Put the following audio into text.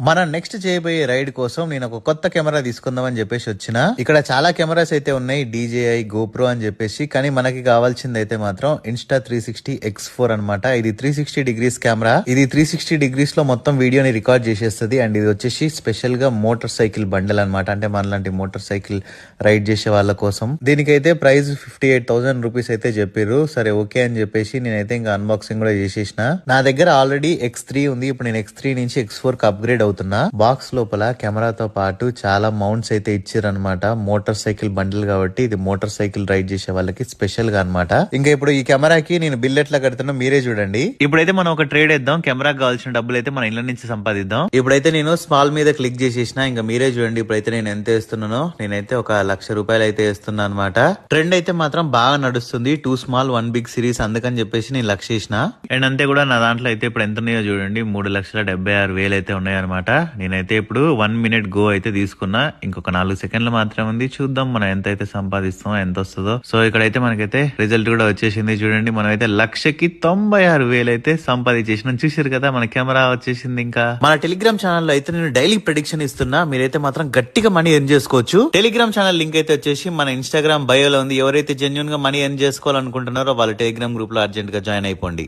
మనం నెక్స్ట్ చేయబోయే రైడ్ కోసం నేను ఒక కొత్త కెమెరా తీసుకుందాం అని చెప్పేసి వచ్చిన. ఇక్కడ చాలా కెమెరాస్ అయితే ఉన్నాయి, DJI, GoPro అని చెప్పేసి. కానీ మనకి కావాల్సింది అయితే మాత్రం Insta360X4 అనమాట. ఇది 360 డిగ్రీస్ కెమెరా. ఇది 360 డిగ్రీస్ లో మొత్తం వీడియోని రికార్డ్ చేసేస్తుంది. అండ్ ఇది వచ్చేసి స్పెషల్ గా మోటార్ సైకిల్ బండల్ అనమాట. అంటే మనలాంటి మోటార్ సైకిల్ రైడ్ చేసే వాళ్ళ కోసం. దీనికైతే ప్రైస్ 58,000 రూపీస్ అయితే చెప్పారు. సరే ఓకే అని చెప్పేసి నేనైతే ఇంకా అన్బాక్సింగ్ కూడా చేసేసిన. నా దగ్గర ఆల్రెడీ X3 ఉంది. ఇప్పుడు నేను X3 నుంచి X4 కి అప్గ్రేడ్ అవుతున్నా. బాక్స్ లోపల కెమెరాతో పాటు చాలా మౌంట్స్ అయితే ఇచ్చారనమాట. మోటార్ సైకిల్ బండిల్ కాబట్టి ఇది మోటార్ సైకిల్ రైడ్ చేసే వాళ్ళకి స్పెషల్ గా అనమాట. ఇంకా ఇప్పుడు ఈ కెమెరాకి నేను బిల్ ఎట్లా కడుతున్నా మీరే చూడండి. ఇప్పుడైతే మనం ఒక ట్రేడ్ వేద్దాం. కెమెరాకి కావాల్సిన డబ్బులు అయితే మన ఇళ్ళ నుంచి సంపాదిద్దాం. ఇప్పుడైతే నేను స్మాల్ మీద క్లిక్ చేసేసిన. ఇంకా మీరే చూడండి ఇప్పుడైతే నేను ఎంత వేస్తున్నానో. నేనైతే ఒక ₹1,00,000 అయితే వేస్తున్నా అనమాట. ట్రెండ్ అయితే మాత్రం బాగా నడుస్తుంది. 2 స్మాల్ 1 బిగ్ సిరీస్, అందుకని చెప్పేసి నేను 1,00,000 వేసిన. అండ్ అంతే కూడా నా దాంట్లో అయితే ఇప్పుడు ఎంత ఉన్నాయో చూడండి, 3,76,000 అయితే ఉన్నాయన్నమాట. నేనైతే ఇప్పుడు 1 మినిట్ గో అయితే తీసుకున్నా. ఇంకొక 4 సెకండ్లు మాత్రమే ఉంది. చూద్దాం మనం ఎంత అయితే సంపాదిస్తామో, ఎంత వస్తుందో. సో ఇక్కడైతే మనకైతే రిజల్ట్ కూడా వచ్చేసింది. చూడండి మనం అయితే 1,96,000 అయితే సంపాదించేసినాం. చూసారు కదా మన కెమెరా వచ్చేసింది. ఇంకా మన టెలిగ్రామ్ ఛానల్ లో అయితే నేను డైలీ ప్రెడిక్షన్ ఇస్తున్నా. మీరైతే మాత్రం గట్టిగా మనీ ఎర్న్ చేసుకోవచ్చు. టెలిగ్రామ్ ఛానల్ లింక్ అయితే వచ్చేసి మన ఇన్స్టాగ్రామ్ బయోలో ఉంది. ఎవరైతే జెన్యున్ గా మనీ ఎర్న్ చేసుకోవాలనుకుంటున్నారో వాళ్ళు టెలిగ్రామ్ గ్రూప్ లో అర్జెంట్ గా జాయిన్ అయిపోండి.